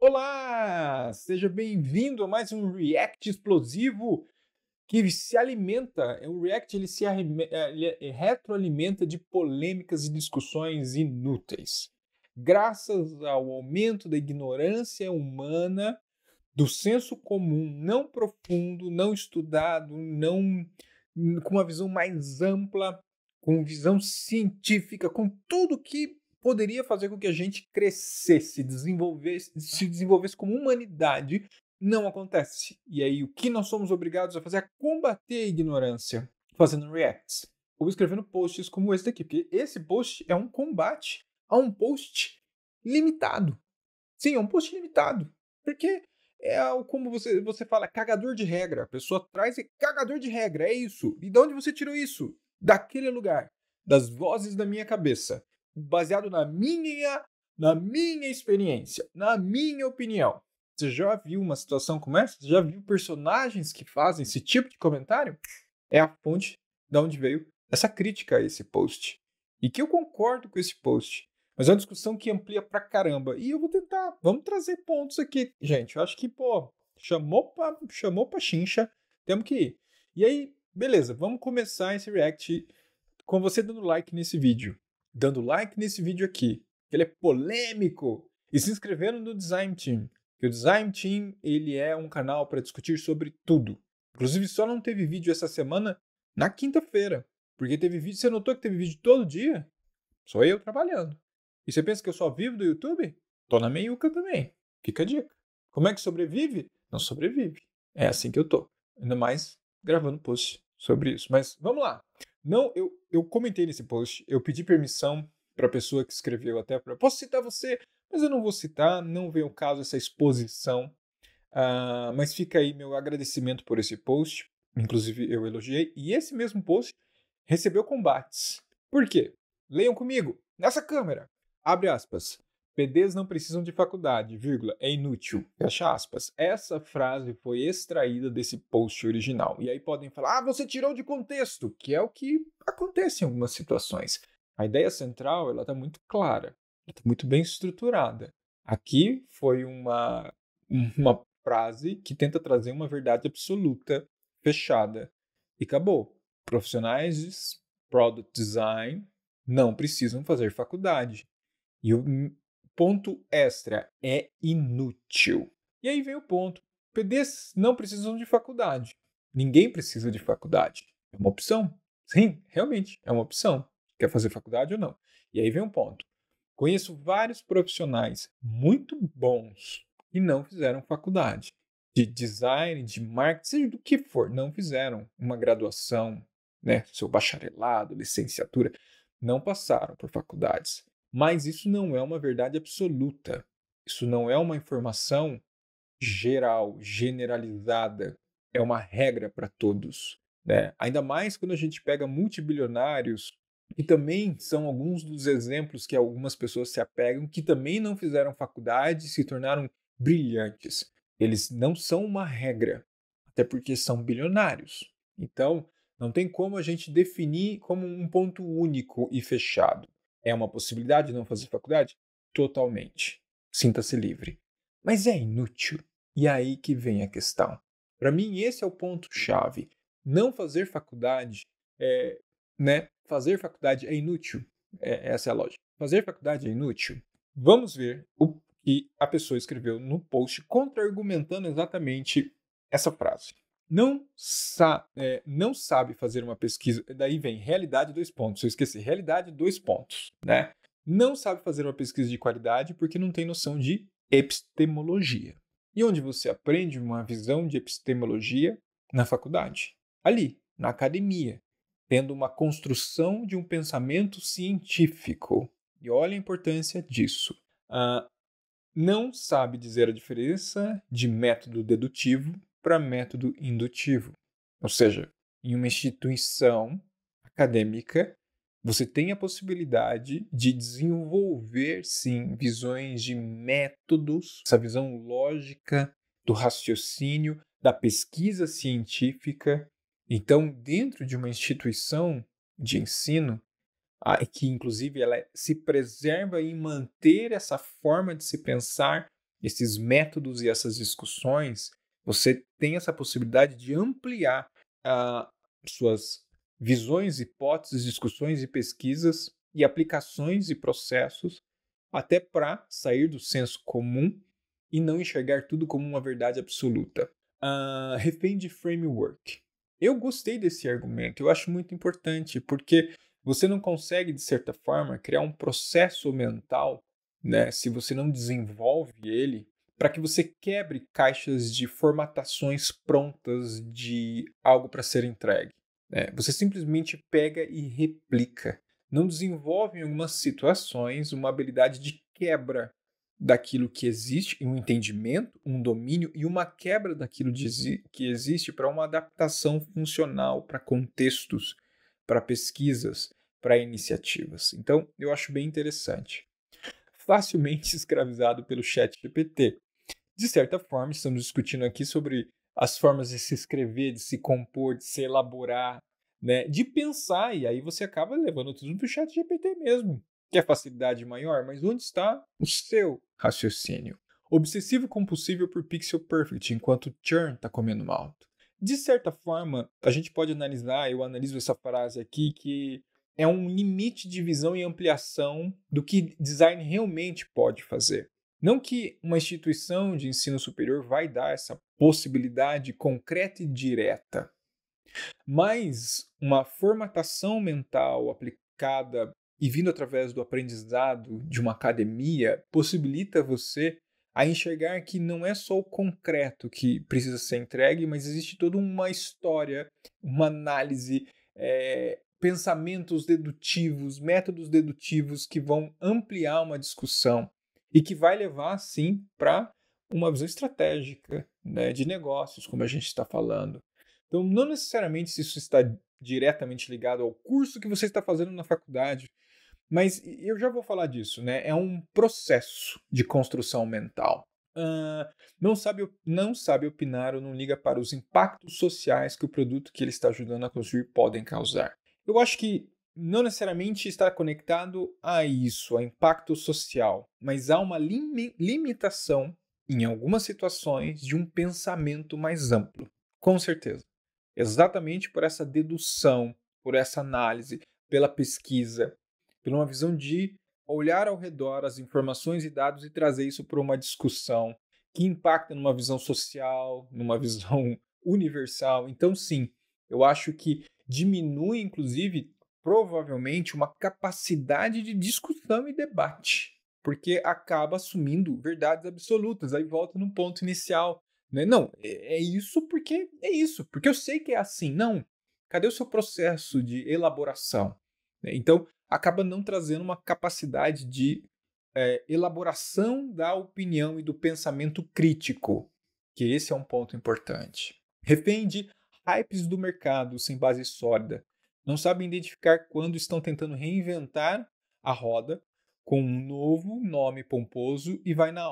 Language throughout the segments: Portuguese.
Olá! Seja bem-vindo a mais um React explosivo que se alimenta. O React ele retroalimenta de polêmicas e discussões inúteis. Graças ao aumento da ignorância humana, do senso comum não profundo, não estudado, não com uma visão mais ampla, com visão científica, com tudo que poderia fazer com que a gente crescesse, se desenvolvesse como humanidade, não acontece. E aí, o que nós somos obrigados a fazer é combater a ignorância, fazendo reacts, ou escrevendo posts como esse daqui, porque esse post é um combate a um post limitado. Sim, é um post limitado, porque como você fala, cagador de regra. A pessoa traz cagador de regra, é isso. E de onde você tirou isso? Daquele lugar, das vozes da minha cabeça, baseado na minha experiência, na minha opinião. Você já viu uma situação como essa? Você já viu personagens que fazem esse tipo de comentário? É a fonte de onde veio essa crítica a esse post. E que eu concordo com esse post. Mas é uma discussão que amplia pra caramba. E eu vou tentar. Vamos trazer pontos aqui, gente. Eu acho que, chamou pra chincha. Temos que ir. E aí, beleza. Vamos começar esse react com você dando like nesse vídeo. Dando like nesse vídeo aqui. Ele é polêmico. E se inscrevendo no Design Team. Porque o Design Team, ele é um canal para discutir sobre tudo. Inclusive, só não teve vídeo essa semana na quinta-feira. Porque teve vídeo. Você notou que teve vídeo todo dia? Sou eu trabalhando. E você pensa que eu só vivo do YouTube? Tô na meiuca também. Fica a dica. Como é que sobrevive? Não sobrevive. É assim que eu tô. Ainda mais gravando post sobre isso. Mas vamos lá. Não, eu comentei nesse post, eu pedi permissão para a pessoa que escreveu até para. Posso citar você, mas eu não vou citar, não vem o caso essa exposição. Mas fica aí meu agradecimento por esse post. Inclusive eu elogiei. E esse mesmo post recebeu combates. Por quê? Leiam comigo. Nessa câmera. Abre aspas. PDs não precisam de faculdade, vírgula, é inútil, fecha aspas. Essa frase foi extraída desse post original. E aí podem falar, você tirou de contexto, que é o que acontece em algumas situações. A ideia central, ela está muito clara, está muito bem estruturada. Aqui foi uma frase que tenta trazer uma verdade absoluta, fechada, e acabou. Profissionais de product design não precisam fazer faculdade. E o ponto extra é inútil. E aí vem o ponto. PDs não precisam de faculdade. Ninguém precisa de faculdade. É uma opção. Sim, realmente, é uma opção. Quer fazer faculdade ou não. E aí vem um ponto. Conheço vários profissionais muito bons que não fizeram faculdade. De design, de marketing, seja do que for, não fizeram uma graduação, né, seu bacharelado, licenciatura, não passaram por faculdades. Mas isso não é uma verdade absoluta. Isso não é uma informação geral, generalizada. É uma regra para todos, né? Ainda mais quando a gente pega multibilionários, que também são alguns dos exemplos que algumas pessoas se apegam, que também não fizeram faculdade e se tornaram brilhantes. Eles não são uma regra, até porque são bilionários. Então, não tem como a gente definir como um ponto único e fechado. É uma possibilidade de não fazer faculdade? Totalmente. Sinta-se livre. Mas é inútil. E é aí que vem a questão. Para mim, esse é o ponto-chave. Não fazer faculdade fazer faculdade é inútil. Essa é a lógica. Fazer faculdade é inútil. Vamos ver o que a pessoa escreveu no post contra-argumentando exatamente essa frase. Não sabe fazer uma pesquisa. Daí vem realidade, dois pontos. Eu esqueci. Realidade, dois pontos. Né? Não sabe fazer uma pesquisa de qualidade porque não tem noção de epistemologia. E onde você aprende uma visão de epistemologia? Na faculdade. Ali, na academia. Tendo uma construção de um pensamento científico. E olha a importância disso. Não sabe dizer a diferença de método dedutivo para método indutivo. Ou seja, em uma instituição acadêmica, você tem a possibilidade de desenvolver, sim, visões de métodos, essa visão lógica do raciocínio, da pesquisa científica. Então, dentro de uma instituição de ensino, que inclusive ela se preserva em manter essa forma de se pensar esses métodos e essas discussões, você tem essa possibilidade de ampliar suas visões, hipóteses, discussões e pesquisas e aplicações e processos, até para sair do senso comum e não enxergar tudo como uma verdade absoluta. Refém de framework. Eu gostei desse argumento, eu acho muito importante, porque você não consegue, de certa forma, criar um processo mental, né, se você não desenvolve ele, para que você quebre caixas de formatações prontas de algo para ser entregue. Você simplesmente pega e replica. Não desenvolve em algumas situações uma habilidade de quebra daquilo que existe, um entendimento, um domínio e uma quebra daquilo que existe para uma adaptação funcional para contextos, para pesquisas, para iniciativas. Então, eu acho bem interessante. Facilmente escravizado pelo ChatGPT. De certa forma, estamos discutindo aqui sobre as formas de se escrever, de se compor, de se elaborar, né, de pensar, e aí você acaba levando tudo para o ChatGPT mesmo. Quer facilidade maior? Mas onde está o seu raciocínio? Obsessivo compulsivo por pixel perfect, enquanto o churn está comendo mal. De certa forma, a gente pode analisar, eu analiso essa frase aqui, que é um limite de visão e ampliação do que design realmente pode fazer. Não que uma instituição de ensino superior vai dar essa possibilidade concreta e direta, mas uma formatação mental aplicada e vindo através do aprendizado de uma academia possibilita você a enxergar que não é só o concreto que precisa ser entregue, mas existe toda uma história, uma análise, pensamentos dedutivos, métodos dedutivos que vão ampliar uma discussão e que vai levar, sim, para uma visão estratégica, né, de negócios, como a gente está falando. Então, não necessariamente se isso está diretamente ligado ao curso que você está fazendo na faculdade, mas eu já vou falar disso, né? É um processo de construção mental. Não sabe opinar ou não liga para os impactos sociais que o produto que ele está ajudando a construir podem causar. Eu acho que não necessariamente está conectado a isso, a impacto social, mas há uma limitação, em algumas situações, de um pensamento mais amplo. Com certeza. Exatamente por essa dedução, por essa análise, pela pesquisa, por uma visão de olhar ao redor as informações e dados e trazer isso para uma discussão que impacta numa visão social, numa visão universal. Então, sim, eu acho que diminui, inclusive, provavelmente, uma capacidade de discussão e debate, porque acaba assumindo verdades absolutas. Aí volta no ponto inicial, né? Não, é isso porque eu sei que é assim. Não, cadê o seu processo de elaboração? Então, acaba não trazendo uma capacidade de elaboração da opinião e do pensamento crítico, que esse é um ponto importante. Refém de hypes do mercado sem base sólida. Não sabem identificar quando estão tentando reinventar a roda com um novo nome pomposo e vai na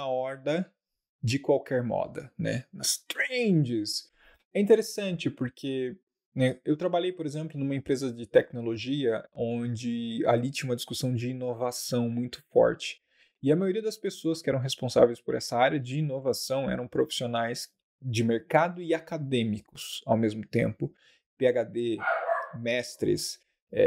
horda de qualquer moda, né? Nas trends. É interessante porque, né, eu trabalhei, por exemplo, numa empresa de tecnologia onde ali tinha uma discussão de inovação muito forte. E a maioria das pessoas que eram responsáveis por essa área de inovação eram profissionais de mercado e acadêmicos ao mesmo tempo, PhD, mestres,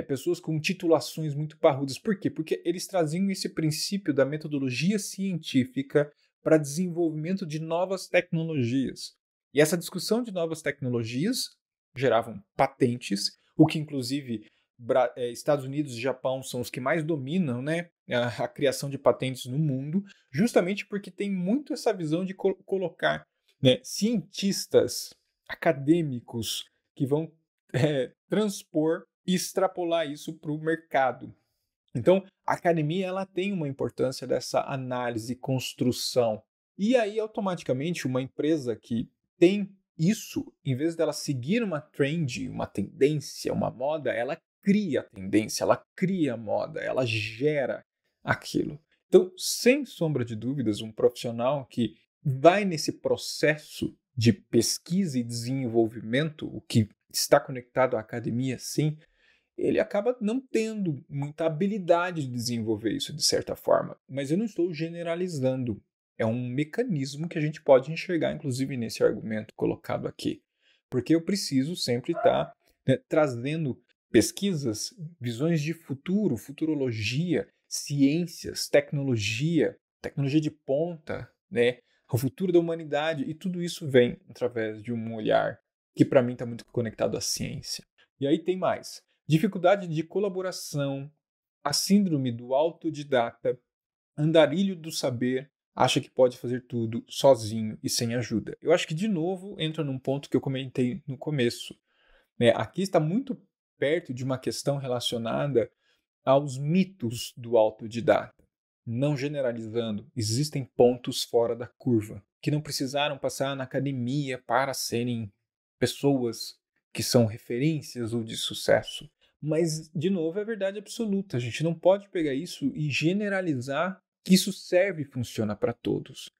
pessoas com titulações muito parrudas. Por quê? Porque eles traziam esse princípio da metodologia científica para desenvolvimento de novas tecnologias. E essa discussão de novas tecnologias geravam patentes, o que inclusive Estados Unidos e Japão são os que mais dominam, né, a criação de patentes no mundo, justamente porque tem muito essa visão de colocar, né, cientistas acadêmicos que vão transpor e extrapolar isso para o mercado. Então, a academia ela tem uma importância dessa análise e construção. E aí, automaticamente, uma empresa que tem isso, em vez dela seguir uma trend, uma tendência, uma moda, ela cria a tendência, ela cria a moda, ela gera aquilo. Então, sem sombra de dúvidas, um profissional que vai nesse processo de pesquisa e desenvolvimento, o que está conectado à academia, sim, ele acaba não tendo muita habilidade de desenvolver isso de certa forma. Mas eu não estou generalizando. É um mecanismo que a gente pode enxergar, inclusive, nesse argumento colocado aqui. Porque eu preciso sempre estar, né, trazendo pesquisas, visões de futuro, futurologia, ciências, tecnologia de ponta, né, o futuro da humanidade, e tudo isso vem através de um olhar que para mim está muito conectado à ciência. E aí tem mais. Dificuldade de colaboração, a síndrome do autodidata, andarilho do saber, acha que pode fazer tudo sozinho e sem ajuda. Eu acho que, de novo, entra num ponto que eu comentei no começo, né? Aqui está muito perto de uma questão relacionada aos mitos do autodidata. Não generalizando, existem pontos fora da curva, que não precisaram passar na academia para serem pessoas que são referências ou de sucesso. Mas, de novo, é verdade absoluta. A gente não pode pegar isso e generalizar que isso serve e funciona para todos.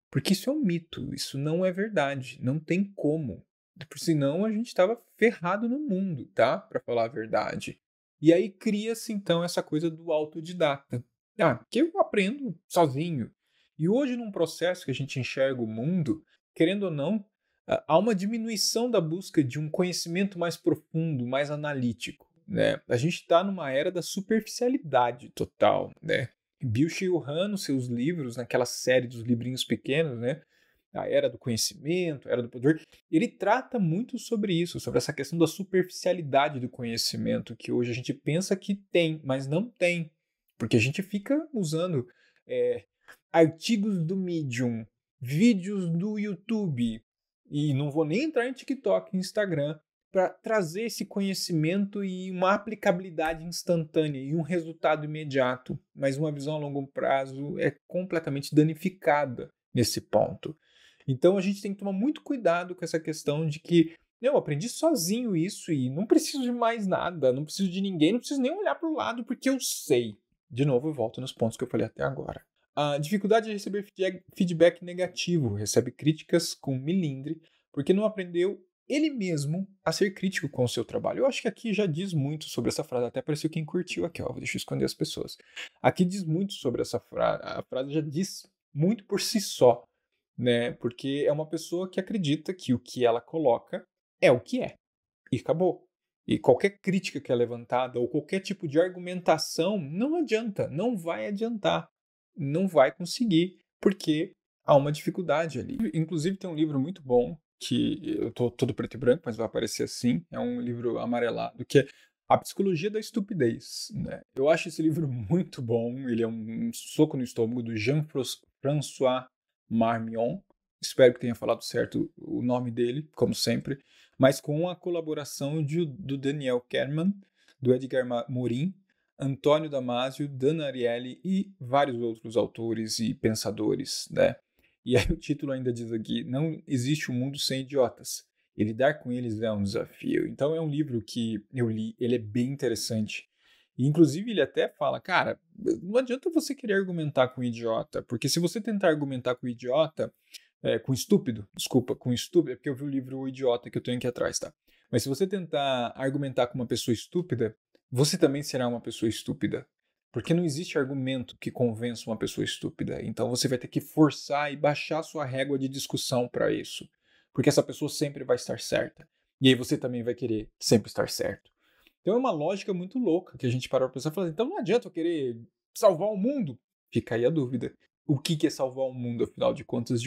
Porque isso é um mito, isso não é verdade, não tem como. Por senão a gente estava ferrado no mundo, tá? Para falar a verdade. E aí cria-se então essa coisa do autodidata. Que eu aprendo sozinho. E hoje, num processo que a gente enxerga o mundo, querendo ou não, há uma diminuição da busca de um conhecimento mais profundo, mais analítico, né? A gente está numa era da superficialidade total, né? Byung-Chul Han, nos seus livros, naquela série dos livrinhos pequenos, né? A Era do Conhecimento, a Era do Poder, ele trata muito sobre isso, sobre essa questão da superficialidade do conhecimento, que hoje a gente pensa que tem, mas não tem, porque a gente fica usando artigos do Medium, vídeos do YouTube, e não vou nem entrar em TikTok e Instagram, para trazer esse conhecimento e uma aplicabilidade instantânea e um resultado imediato, mas uma visão a longo prazo é completamente danificada nesse ponto. Então a gente tem que tomar muito cuidado com essa questão de que eu aprendi sozinho isso e não preciso de mais nada, não preciso de ninguém, não preciso nem olhar para o lado porque eu sei. De novo, eu volto nos pontos que eu falei até agora. A dificuldade de receber feedback negativo, recebe críticas com milindre, porque não aprendeu ele mesmo a ser crítico com o seu trabalho. Eu acho que aqui já diz muito sobre essa frase, até apareceu quem curtiu aqui, ó, deixa eu esconder as pessoas. Aqui diz muito sobre essa frase, a frase já diz muito por si só, né? Porque é uma pessoa que acredita que o que ela coloca é o que é, e acabou. E qualquer crítica que é levantada ou qualquer tipo de argumentação não adianta, não vai adiantar, não vai conseguir, porque há uma dificuldade ali. Inclusive tem um livro muito bom, que eu tô todo preto e branco, mas vai aparecer assim, é um livro amarelado, que é A Psicologia da Estupidez, né? Eu acho esse livro muito bom, ele é um soco no estômago do Jean-François Marmion, espero que tenha falado certo o nome dele, como sempre, mas com a colaboração do Daniel Kahneman, do Edgar Morin, Antônio Damasio, Dan Ariely e vários outros autores e pensadores, né? E aí o título ainda diz aqui, não existe um mundo sem idiotas, e lidar com eles é um desafio. Então é um livro que eu li, ele é bem interessante. E, inclusive, ele até fala, cara, não adianta você querer argumentar com idiota, porque se você tentar argumentar com idiota, com estúpido, desculpa, com estúpido, é porque eu vi o livro O Idiota que eu tenho aqui atrás, tá? Mas se você tentar argumentar com uma pessoa estúpida, você também será uma pessoa estúpida. Porque não existe argumento que convença uma pessoa estúpida. Então você vai ter que forçar e baixar sua régua de discussão para isso. Porque essa pessoa sempre vai estar certa. E aí você também vai querer sempre estar certo. Então é uma lógica muito louca que a gente parou para pensar e falou, então não adianta eu querer salvar o mundo. Fica aí a dúvida. O que é salvar o mundo, afinal de contas,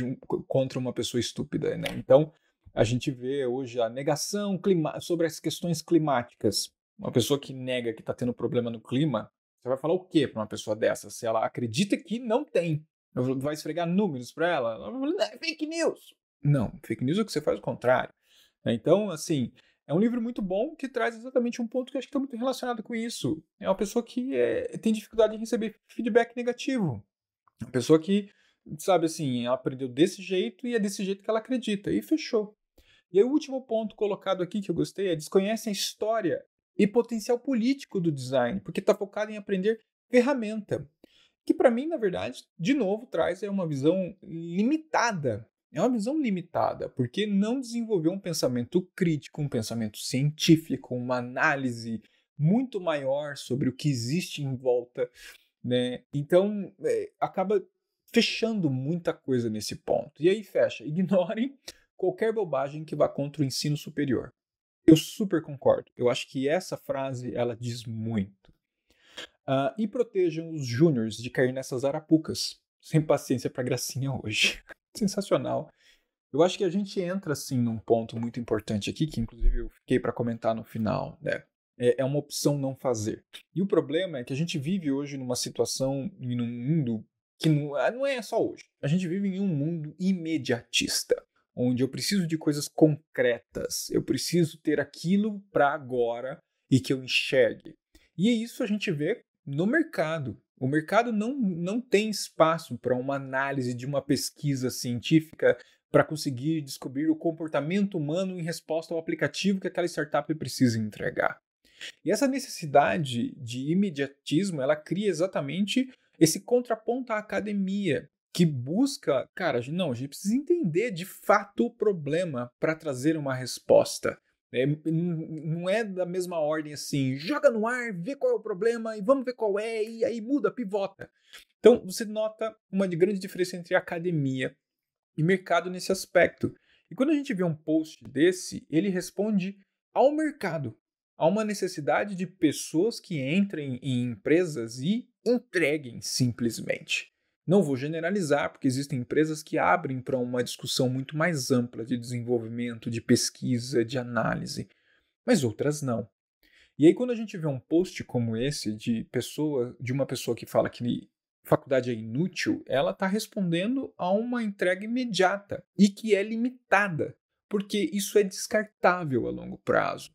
contra uma pessoa estúpida, né? Então, a gente vê hoje a negação sobre as questões climáticas. Uma pessoa que nega que está tendo problema no clima, você vai falar o quê para uma pessoa dessa? Se ela acredita que não tem, vai esfregar números para ela? Ela vai falar, é fake news. Não, fake news é o que você faz o contrário. Então, assim, é um livro muito bom que traz exatamente um ponto que eu acho que está muito relacionado com isso. É uma pessoa que tem dificuldade em receber feedback negativo. Uma pessoa que, sabe assim, ela aprendeu desse jeito e é desse jeito que ela acredita. E fechou. E aí o último ponto colocado aqui que eu gostei é desconhece a história e potencial político do design, porque está focado em aprender ferramenta. Que para mim, na verdade, de novo, traz uma visão limitada. É uma visão limitada, porque não desenvolveu um pensamento crítico, um pensamento científico, uma análise muito maior sobre o que existe em volta, né? Então, acaba fechando muita coisa nesse ponto. E aí fecha, ignorem qualquer bobagem que vá contra o ensino superior. Eu super concordo. Eu acho que essa frase, ela diz muito. E protejam os júniors de cair nessas arapucas. Sem paciência pra gracinha hoje. Sensacional. Eu acho que a gente entra, assim, num ponto muito importante aqui, que inclusive eu fiquei para comentar no final, né? É uma opção não fazer. E o problema é que a gente vive hoje numa situação e num mundo que não é só hoje. A gente vive em um mundo imediatista, onde eu preciso de coisas concretas. Eu preciso ter aquilo para agora e que eu enxergue. E isso a gente vê no mercado. O mercado não tem espaço para uma análise de uma pesquisa científica para conseguir descobrir o comportamento humano em resposta ao aplicativo que aquela startup precisa entregar. E essa necessidade de imediatismo, ela cria exatamente esse contraponto à academia, que busca, cara, não, a gente precisa entender de fato o problema para trazer uma resposta. Não é da mesma ordem assim, joga no ar, vê qual é o problema e vamos ver qual é, e aí muda, pivota. Então, você nota uma grande diferença entre academia e mercado nesse aspecto. E quando a gente vê um post desse, ele responde ao mercado, a uma necessidade de pessoas que entrem em empresas e entreguem simplesmente. Não vou generalizar, porque existem empresas que abrem para uma discussão muito mais ampla de desenvolvimento, de pesquisa, de análise, mas outras não. E aí, quando a gente vê um post como esse de uma pessoa que fala que faculdade é inútil, ela está respondendo a uma entrega imediata e que é limitada, porque isso é descartável a longo prazo.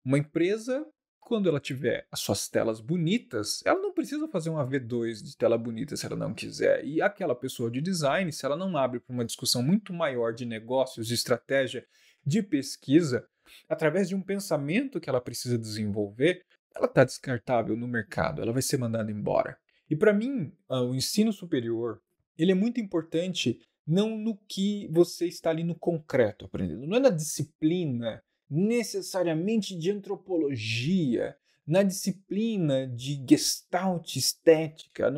Uma empresa, quando ela tiver as suas telas bonitas, ela não precisa fazer um AV2 de tela bonita se ela não quiser. E aquela pessoa de design, se ela não abre para uma discussão muito maior de negócios, de estratégia, de pesquisa, através de um pensamento que ela precisa desenvolver, ela está descartável no mercado, ela vai ser mandada embora. E para mim, o ensino superior, ele é muito importante não no que você está ali no concreto aprendendo, não é na disciplina necessariamente de antropologia, na disciplina de Gestalt estética,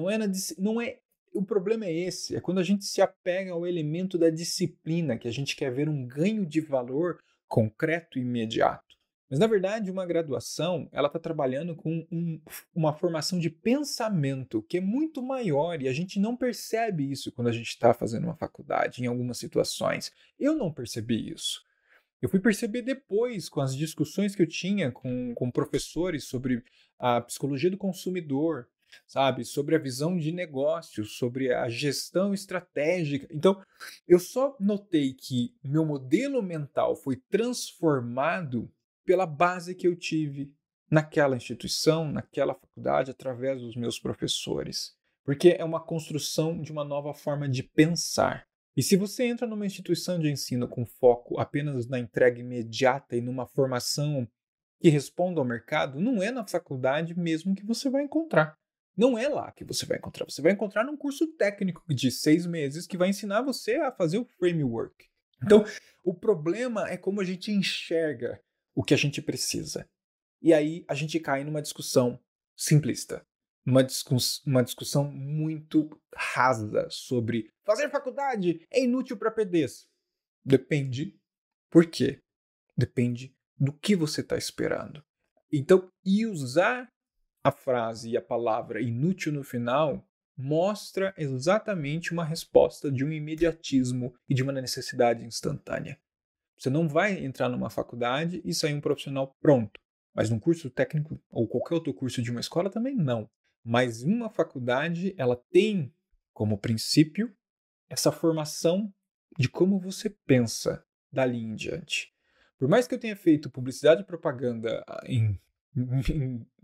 o problema é esse, é quando a gente se apega ao elemento da disciplina, que a gente quer ver um ganho de valor concreto e imediato. Mas, na verdade, uma graduação, ela está trabalhando com uma formação de pensamento que é muito maior e a gente não percebe isso quando a gente está fazendo uma faculdade, em algumas situações. Eu não percebi isso. Eu fui perceber depois, com as discussões que eu tinha com professores sobre a psicologia do consumidor, sabe? Sobre a visão de negócios, sobre a gestão estratégica. Então, eu só notei que o meu modelo mental foi transformado pela base que eu tive naquela instituição, naquela faculdade, através dos meus professores. Porque é uma construção de uma nova forma de pensar. E se você entra numa instituição de ensino com foco apenas na entrega imediata e numa formação que responda ao mercado, não é na faculdade mesmo que você vai encontrar. Não é lá que você vai encontrar. Você vai encontrar num curso técnico de 6 meses que vai ensinar você a fazer o framework. Então, o problema é como a gente enxerga o que a gente precisa. E aí a gente cai numa discussão simplista. Uma discussão muito rasa sobre fazer faculdade é inútil para PDs. Depende por quê. Depende do que você está esperando. Então, e usar a frase e a palavra inútil no final mostra exatamente uma resposta de um imediatismo e de uma necessidade instantânea. Você não vai entrar numa faculdade e sair um profissional pronto. Mas num curso técnico ou qualquer outro curso de uma escola também não. Mas uma faculdade, ela tem como princípio essa formação de como você pensa dali em diante. Por mais que eu tenha feito publicidade e propaganda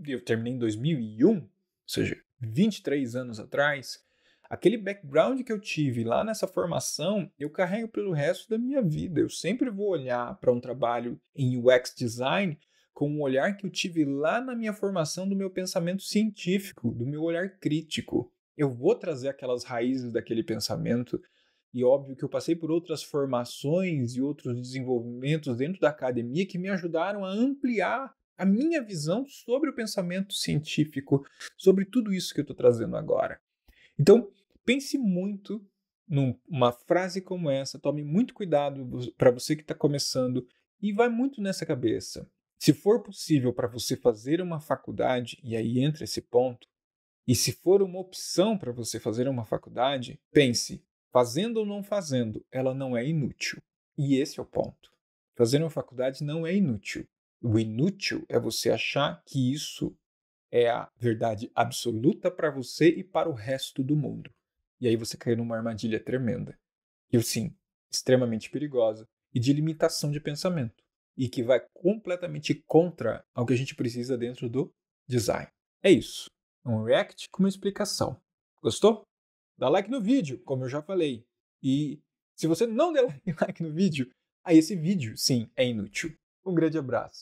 eu terminei em 2001, ou seja, 23 anos atrás, aquele background que eu tive lá nessa formação, eu carrego pelo resto da minha vida. Eu sempre vou olhar para um trabalho em UX design com um olhar que eu tive lá na minha formação do meu pensamento científico, do meu olhar crítico. Eu vou trazer aquelas raízes daquele pensamento e óbvio que eu passei por outras formações e outros desenvolvimentos dentro da academia que me ajudaram a ampliar a minha visão sobre o pensamento científico, sobre tudo isso que eu estou trazendo agora. Então, pense muito numa frase como essa, tome muito cuidado para você que está começando e vai muito nessa cabeça. Se for possível para você fazer uma faculdade, e aí entra esse ponto, e se for uma opção para você fazer uma faculdade, pense, fazendo ou não fazendo, ela não é inútil. E esse é o ponto. Fazer uma faculdade não é inútil. O inútil é você achar que isso é a verdade absoluta para você e para o resto do mundo. E aí você cai numa armadilha tremenda. E sim, extremamente perigosa e de limitação de pensamento. E que vai completamente contra o que a gente precisa dentro do design. É isso. Um react com uma explicação. Gostou? Dá like no vídeo, como eu já falei. E se você não der like no vídeo, aí esse vídeo, sim, é inútil. Um grande abraço.